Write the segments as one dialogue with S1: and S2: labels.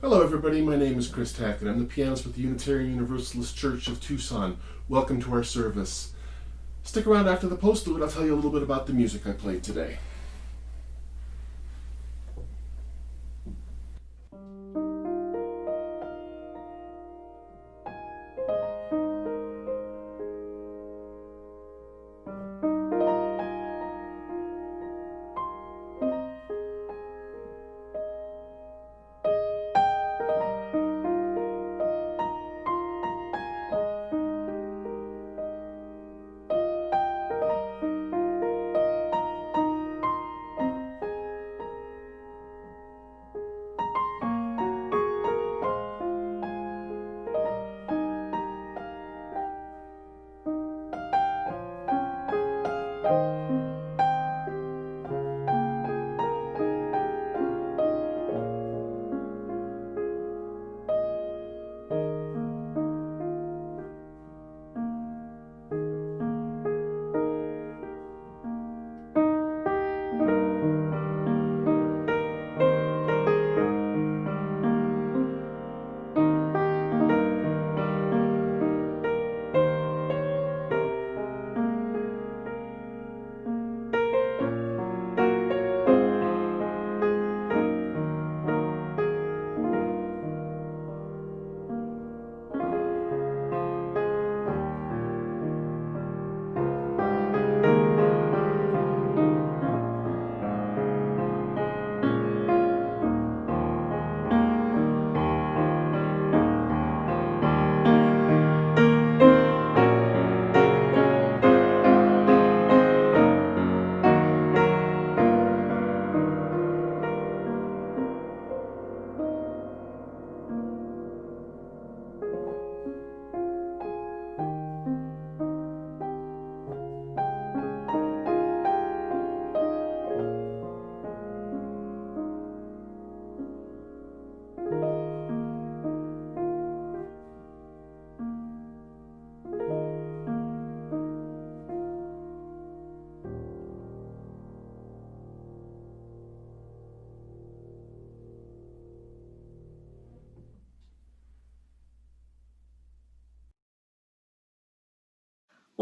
S1: Hello everybody, my name is Chris Tackett. I'm the pianist with the Unitarian Universalist Church of Tucson. Welcome to our service. Stick around after the postlude, I'll tell you a little bit about the music I played today.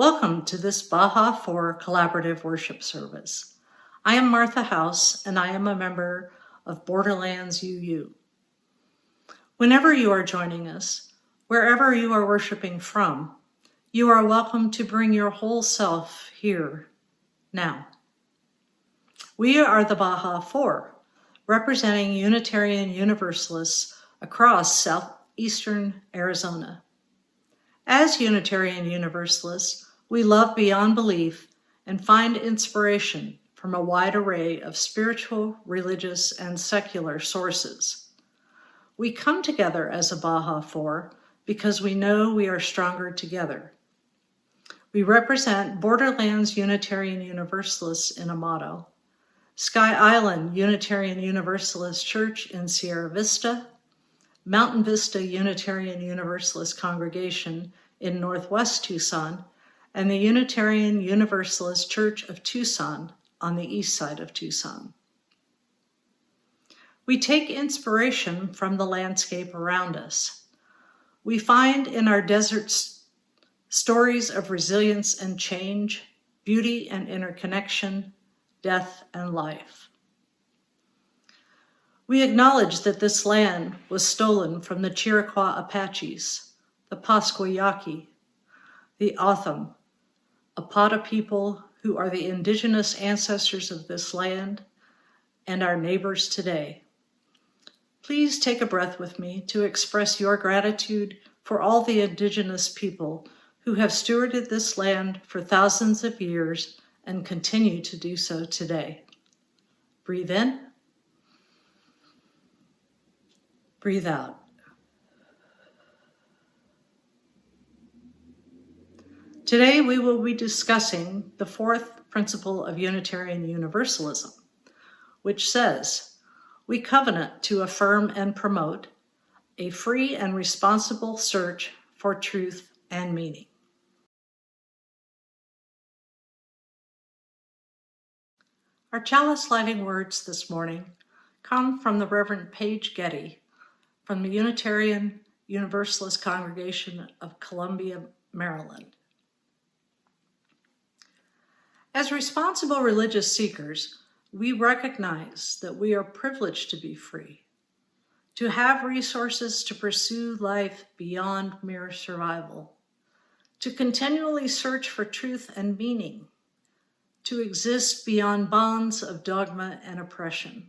S2: Welcome to this Baja 4 collaborative worship service. I am Martha House, and I am a member of Borderlands UU. Whenever you are joining us, wherever you are worshiping from, you are welcome to bring your whole self here, now. We are the Baja 4, representing Unitarian Universalists across southeastern Arizona. As Unitarian Universalists, we love beyond belief and find inspiration from a wide array of spiritual, religious, and secular sources. We come together as a Baja 4 because we know we are stronger together. We represent Borderlands Unitarian Universalists in Amado, Sky Island Unitarian Universalist Church in Sierra Vista, Mountain Vista Unitarian Universalist Congregation in Northwest Tucson, and the Unitarian Universalist Church of Tucson on the east side of Tucson. We take inspiration from the landscape around us. We find in our deserts stories of resilience and change, beauty and interconnection, death and life. We acknowledge that this land was stolen from the Chiricahua Apaches, the Pasquayaqui, the Otham, Apata people who are the indigenous ancestors of this land and our neighbors today. Please take a breath with me to express your gratitude for all the indigenous people who have stewarded this land for thousands of years and continue to do so today. Breathe in. Breathe out. Today we will be discussing the fourth principle of Unitarian Universalism, which says, we covenant to affirm and promote a free and responsible search for truth and meaning. Our chalice lighting words this morning come from the Reverend Paige Getty from the Unitarian Universalist Congregation of Columbia, Maryland. As responsible religious seekers, we recognize that we are privileged to be free, to have resources to pursue life beyond mere survival, to continually search for truth and meaning, to exist beyond bonds of dogma and oppression,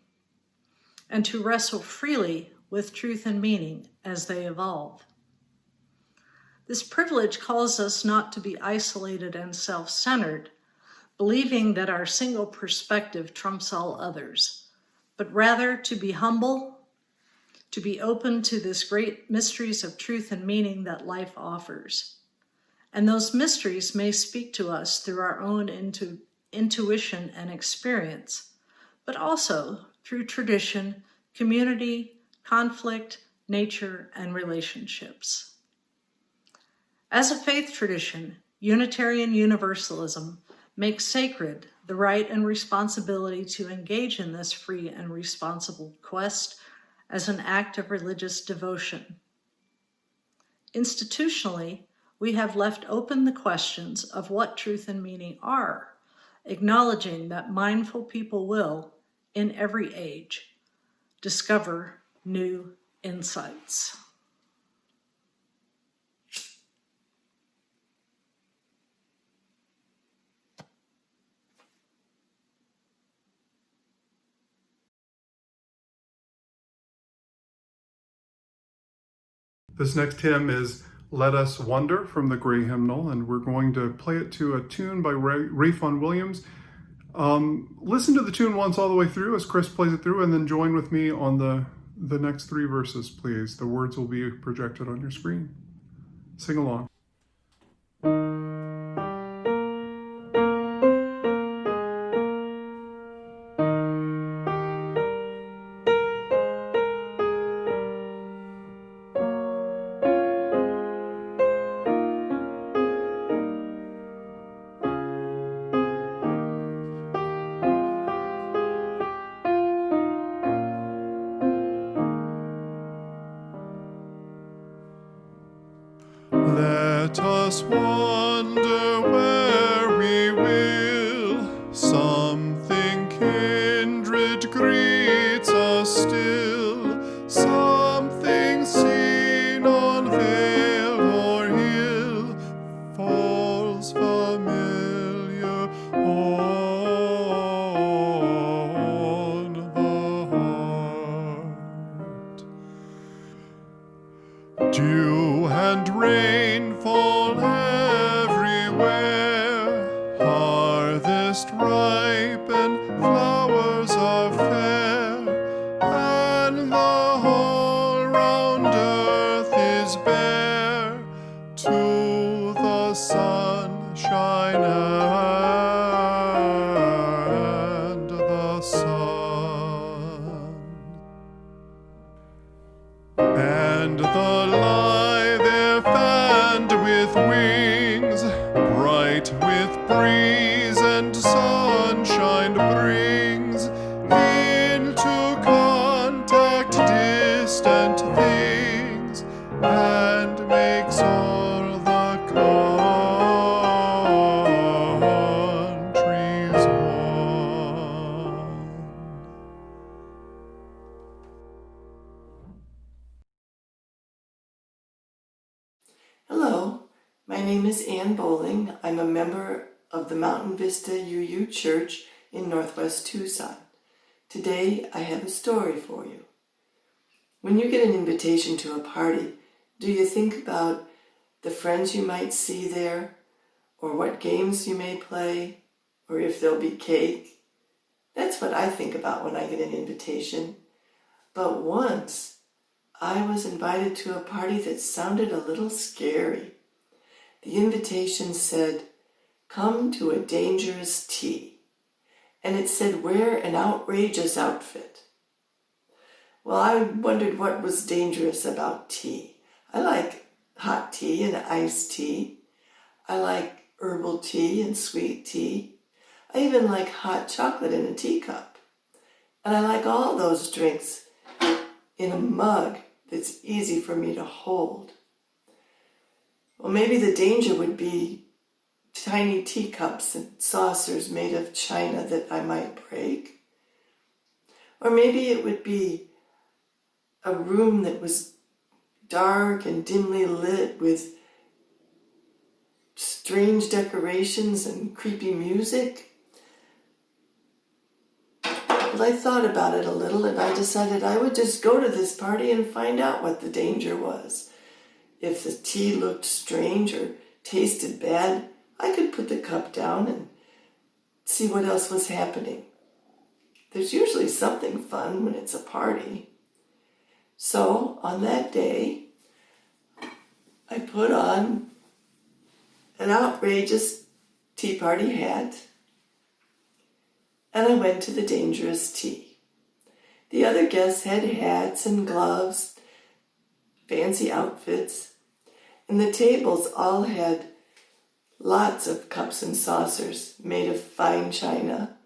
S2: and to wrestle freely with truth and meaning as they evolve. This privilege calls us not to be isolated and self-centered, believing that our single perspective trumps all others, but rather to be humble, to be open to this great mysteries of truth and meaning that life offers. And those mysteries may speak to us through our own intuition and experience, but also through tradition, community, conflict, nature, and relationships. As a faith tradition, Unitarian Universalism makes sacred the right and responsibility to engage in this free and responsible quest as an act of religious devotion. Institutionally, we have left open the questions of what truth and meaning are, acknowledging that mindful people will, in every age, discover new insights.
S3: This next hymn is Let Us Wonder from the Gray Hymnal, and we're going to play it to a tune by Ray Vaughan Williams. Listen to the tune once all the way through as Chris plays it through, and then join with me on the next three verses, please. The words will be projected on your screen. Sing along. Let us wander where we will, something kindred greets us still, something seen on vale or hill, falls familiar on the heart. Dew and rain fall everywhere, harvest ripe and flowers are fair, and the whole round earth is bare to the sunshine and the sun. And the lithe air fanned with wings, bright with breeze and sunshine brings into contact distant things, and makes all the countries one.
S4: Hello, my name is Ann Bowling. I'm a member of the Mountain Vista UU Church in Northwest Tucson. Today I have a story for you. When you get an invitation to a party, do you think about the friends you might see there, or what games you may play, or if there'll be cake? That's what I think about when I get an invitation. But once I was invited to a party that sounded a little scary. The invitation said, "Come to a dangerous tea." And it said, "Wear an outrageous outfit." Well, I wondered what was dangerous about tea. I like hot tea and iced tea. I like herbal tea and sweet tea. I even like hot chocolate in a teacup. And I like all those drinks in a mug that's easy for me to hold. Well, maybe the danger would be tiny teacups and saucers made of china that I might break. Or maybe it would be a room that was dark and dimly lit with strange decorations and creepy music. But I thought about it a little and I decided I would just go to this party and find out what the danger was. If the tea looked strange or tasted bad, I could put the cup down and see what else was happening. There's usually something fun when it's a party. So on that day, I put on an outrageous tea party hat and I went to the dangerous tea. The other guests had hats and gloves, fancy outfits, and the tables all had lots of cups and saucers made of fine china,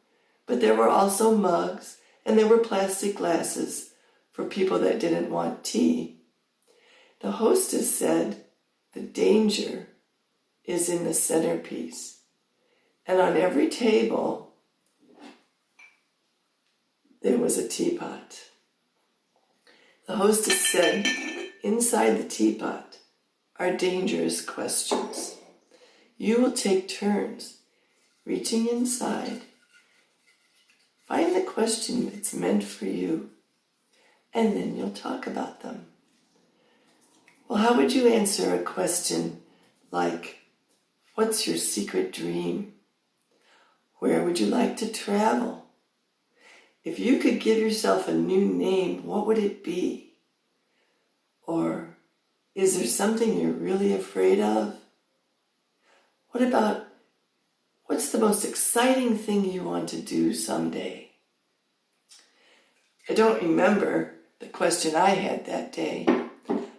S4: but there were also mugs and there were plastic glasses for people that didn't want tea. The hostess said the danger is in the centerpiece, and on every table there was a teapot. The hostess said inside the teapot are dangerous questions. You will take turns reaching inside. Find the question that's meant for you, and then you'll talk about them. Well, how would you answer a question like, what's your secret dream? Where would you like to travel? If you could give yourself a new name, what would it be? Or, is there something you're really afraid of? What about, what's the most exciting thing you want to do someday? I don't remember the question I had that day,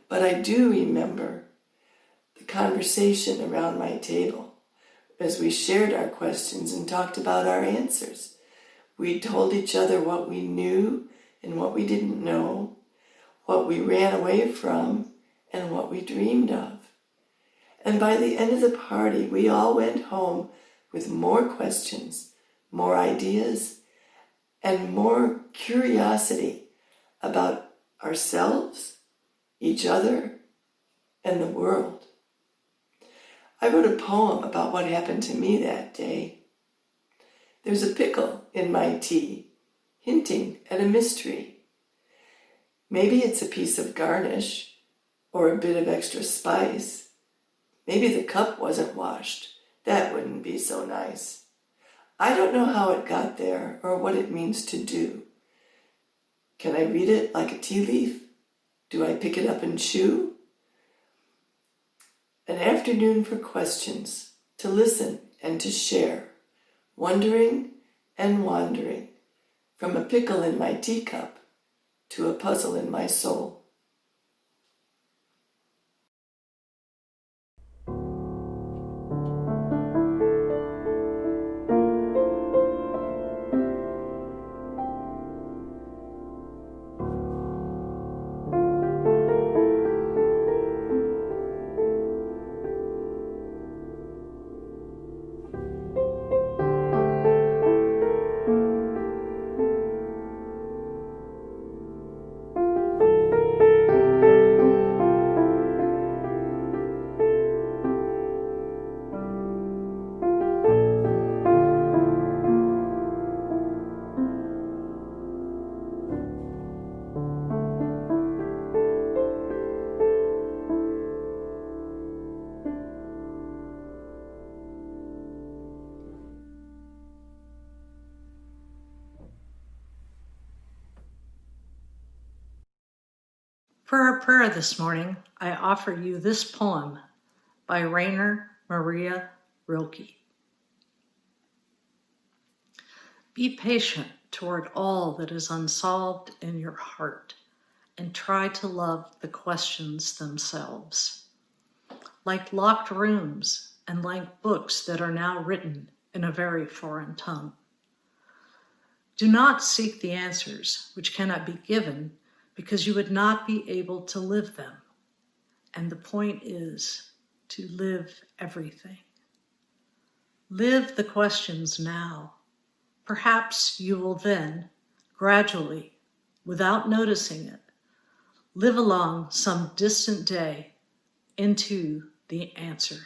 S4: but I do remember the conversation around my table as we shared our questions and talked about our answers. We told each other what we knew and what we didn't know, what we ran away from and what we dreamed of. And by the end of the party, we all went home with more questions, more ideas, and more curiosity about ourselves, each other, and the world. I wrote a poem about what happened to me that day. There's a pickle in my tea, hinting at a mystery. Maybe it's a piece of garnish or a bit of extra spice. Maybe the cup wasn't washed. That wouldn't be so nice. I don't know how it got there or what it means to do. Can I read it like a tea leaf? Do I pick it up and chew? An afternoon for questions, to listen and to share, wondering and wandering, from a pickle in my teacup to a puzzle in my soul.
S2: For our prayer this morning, I offer you this poem by Rainer Maria Rilke. Be patient toward all that is unsolved in your heart, and try to love the questions themselves. Like locked rooms and like books that are now written in a very foreign tongue. Do not seek the answers which cannot be given because you would not be able to live them. And the point is to live everything. Live the questions now. Perhaps you will then, gradually, without noticing it, live along some distant day into the answer.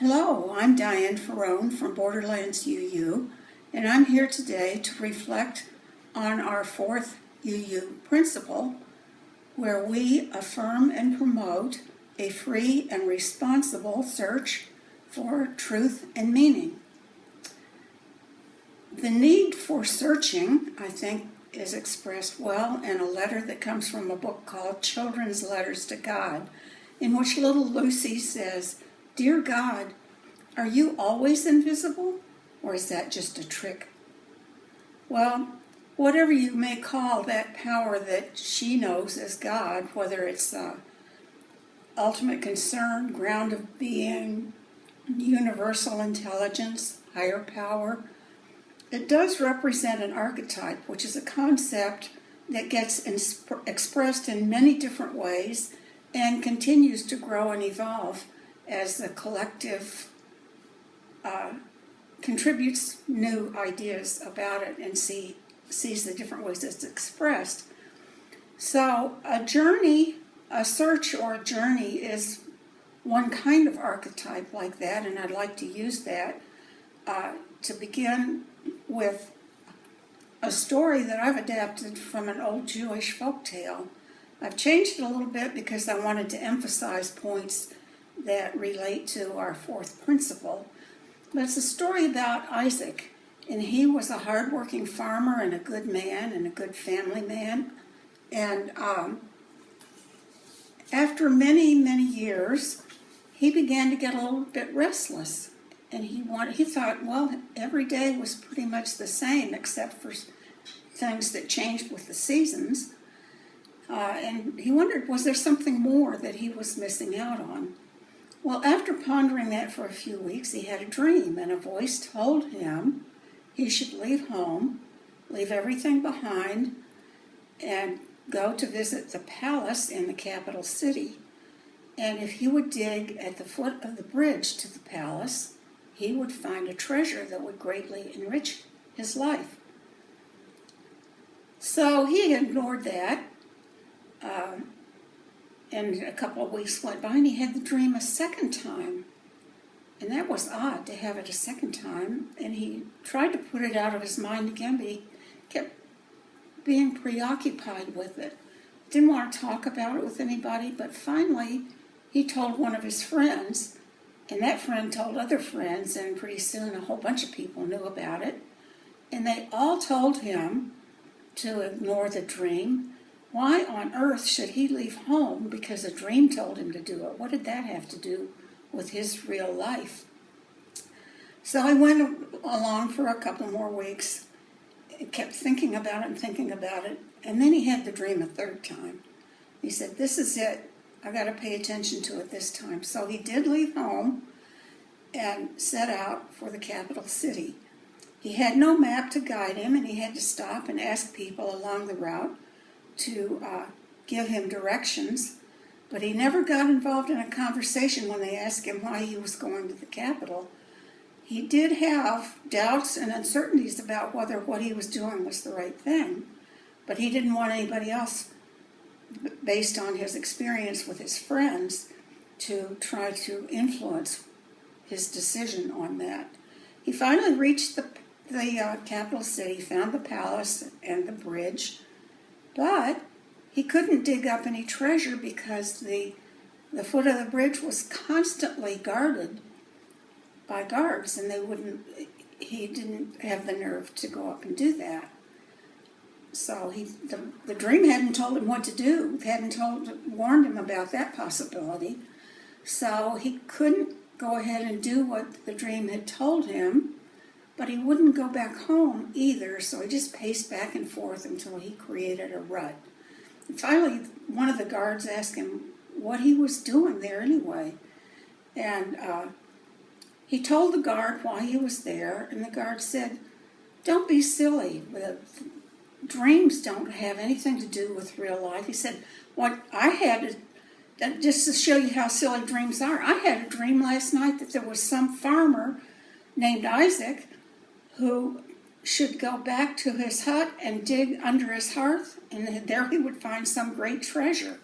S5: Hello, I'm Diane Ferrone from Borderlands UU, and I'm here today to reflect on our fourth UU principle, where we affirm and promote a free and responsible search for truth and meaning. The need for searching, I think, is expressed well in a letter that comes from a book called Children's Letters to God, in which little Lucy says, "Dear God, are you always invisible, or is that just a trick?" Well, whatever you may call that power that she knows as God, whether it's ultimate concern, ground of being, universal intelligence, higher power, it does represent an archetype, which is a concept that gets expressed in many different ways and continues to grow and evolve as the collective contributes new ideas about it and sees the different ways it's expressed. So a search or a journey is one kind of archetype like that, and I'd like to use that to begin with a story that I've adapted from an old Jewish folktale I've changed it a little bit because I wanted to emphasize points that relate to our fourth principle. But it's a story about Isaac, and he was a hardworking farmer and a good man and a good family man. And after many, many years, he began to get a little bit restless. And he thought, well, every day was pretty much the same except for things that changed with the seasons. And he wondered, was there something more that he was missing out on? Well, after pondering that for a few weeks, he had a dream, and a voice told him he should leave home, leave everything behind, and go to visit the palace in the capital city. And if he would dig at the foot of the bridge to the palace, he would find a treasure that would greatly enrich his life. So he ignored that, and a couple of weeks went by, and he had the dream a second time. And that was odd to have it a second time, and he tried to put it out of his mind again, but he kept being preoccupied with it. Didn't want to talk about it with anybody, but finally he told one of his friends, and that friend told other friends, and pretty soon a whole bunch of people knew about it. And they all told him to ignore the dream. Why on earth should he leave home because a dream told him to do it? What did that have to do with his real life? So I went along for a couple more weeks, kept thinking about it, and then he had the dream a third time. He said, this is it. I got to pay attention to it this time. So he did leave home and set out for the capital city. He had no map to guide him, and he had to stop and ask people along the route to give him directions. But he never got involved in a conversation when they asked him why he was going to the capital. He did have doubts and uncertainties about whether what he was doing was the right thing, but he didn't want anybody else, based on his experience with his friends, to try to influence his decision on that. He finally reached the capital city, found the palace and the bridge, but he couldn't dig up any treasure because the foot of the bridge was constantly guarded by guards, and he didn't have the nerve to go up and do that. So the dream hadn't told him what to do, warned him about that possibility. So he couldn't go ahead and do what the dream had told him, but he wouldn't go back home either, so he just paced back and forth until he created a rut. And finally, one of the guards asked him what he was doing there anyway. And he told the guard why he was there, and the guard said, don't be silly. The dreams don't have anything to do with real life. He said, what I had, just to show you how silly dreams are, I had a dream last night that there was some farmer named Isaac who should go back to his hut and dig under his hearth, and there he would find some great treasure.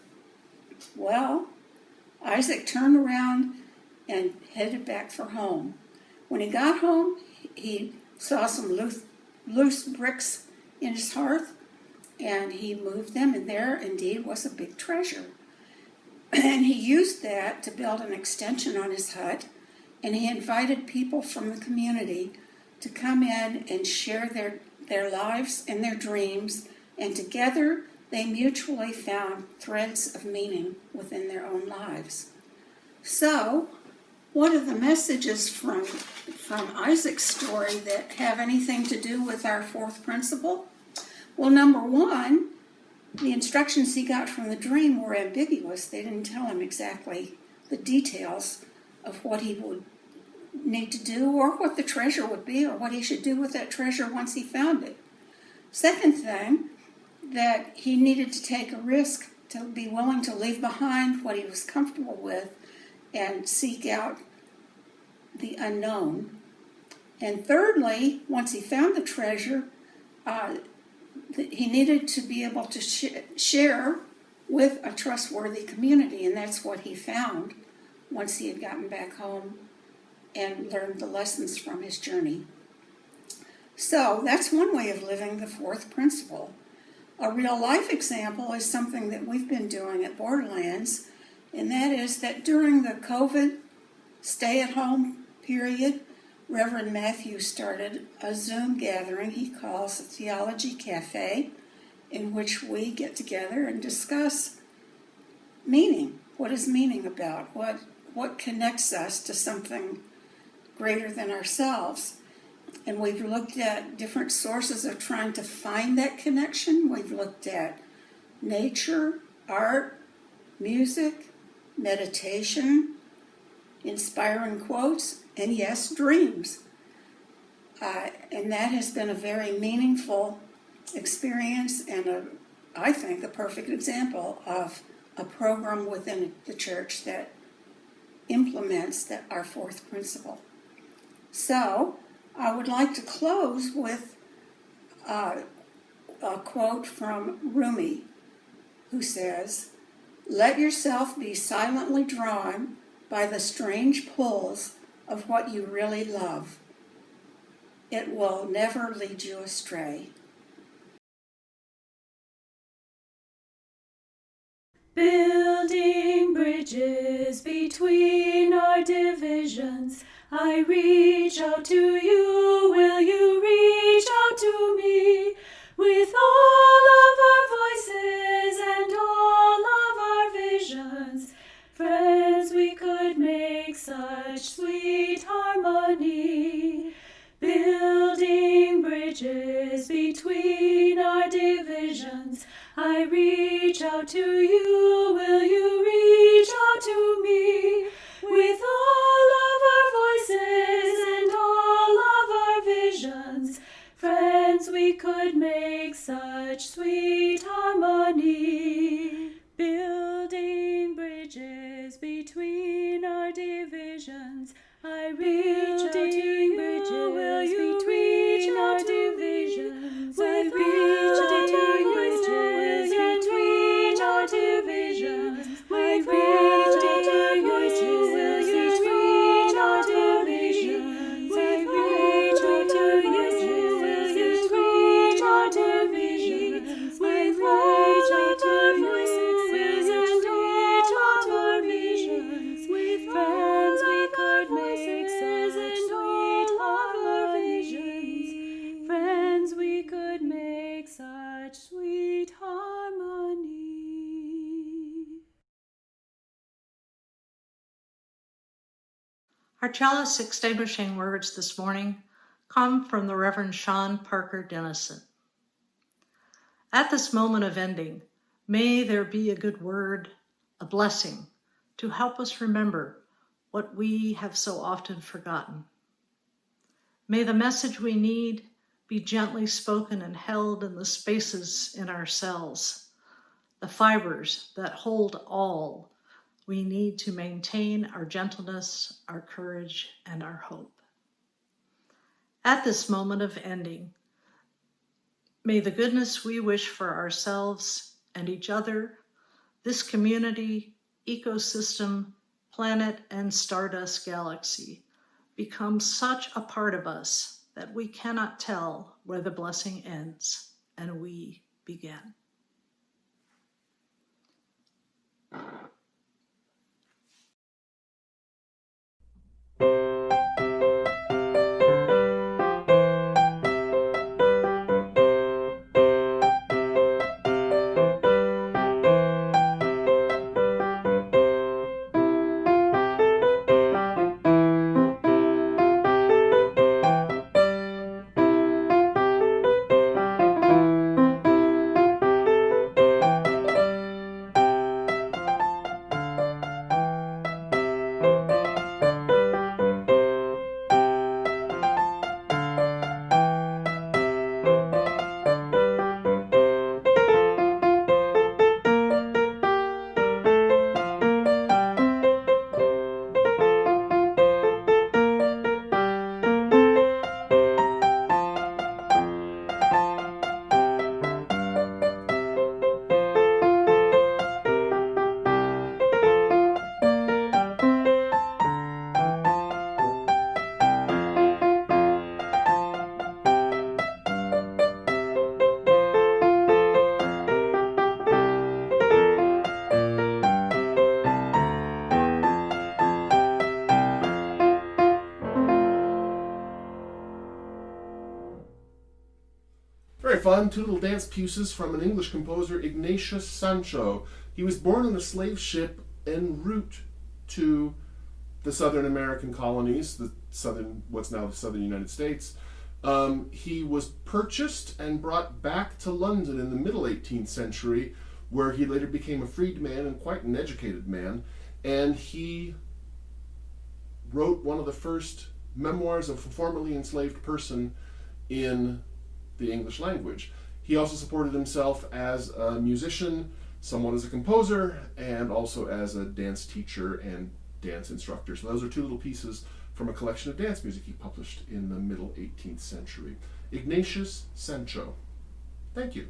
S5: Well, Isaac turned around and headed back for home. When he got home, he saw some loose bricks in his hearth, and he moved them, and there indeed was a big treasure. And he used that to build an extension on his hut, and he invited people from the community to come in and share their lives and their dreams, and together they mutually found threads of meaning within their own lives. So, what are the messages from Isaac's story that have anything to do with our fourth principle? Well, number one, the instructions he got from the dream were ambiguous. They didn't tell him exactly the details of what he would need to do, or what the treasure would be, or what he should do with that treasure once he found it. Second thing, that he needed to take a risk, to be willing to leave behind what he was comfortable with and seek out the unknown. And thirdly, once he found the treasure, he needed to be able to share with a trustworthy community, and that's what he found once he had gotten back home and learned the lessons from his journey. So that's one way of living the fourth principle. A real life example is something that we've been doing at Borderlands, and that is that during the COVID stay-at-home period, Reverend Matthew started a Zoom gathering he calls a Theology Cafe, in which we get together and discuss meaning. What is meaning about? What connects us to something greater than ourselves? And we've looked at different sources of trying to find that connection. We've looked at nature, art, music, meditation, inspiring quotes, and yes, dreams. And that has been a very meaningful experience and I think a perfect example of a program within the church that implements our fourth principle. So I would like to close with a quote from Rumi, who says, "Let yourself be silently drawn by the strange pulls of what you really love. It will never lead you astray."
S6: Building bridges between our divisions, I reach out to you, will you reach out to me? With all of our voices and all of our visions, friends, we could make such sweet harmony. Building bridges between our divisions, I reach out to you, will you reach out to me? With all of our voices and all of our visions, friends, we could make such sweet harmony. Building bridges between our divisions, I reach out to you, will you reach out to me? With all of our voices and all our divisions, we reach out to you, will you reach out to me? With all of our voices, will you reach out to me? With all of our voices, will you reach out to me? With friends, we could make such sweet harmony. Friends, we could make such sweet harmony.
S2: Our chalice extinguishing words this morning come from the Reverend Sean Parker Dennison. At this moment of ending, may there be a good word, a blessing, to help us remember what we have so often forgotten. May the message we need be gently spoken and held in the spaces in our cells, the fibers that hold all we need to maintain our gentleness, our courage, and our hope. At this moment of ending, may the goodness we wish for ourselves and each other, this community, ecosystem, planet, and stardust galaxy become such a part of us that we cannot tell where the blessing ends and we begin.
S1: fun, two little dance pieces from an English composer, Ignatius Sancho. He was born on a slave ship en route to the southern American colonies, what's now the southern United States. He was purchased and brought back to London in the middle 18th century, where he later became a freedman and quite an educated man. And he wrote one of the first memoirs of a formerly enslaved person in the English language. He also supported himself as a musician, somewhat as a composer, and also as a dance teacher and dance instructor. So those are two little pieces from a collection of dance music he published in the middle 18th century. Ignatius Sancho. Thank you.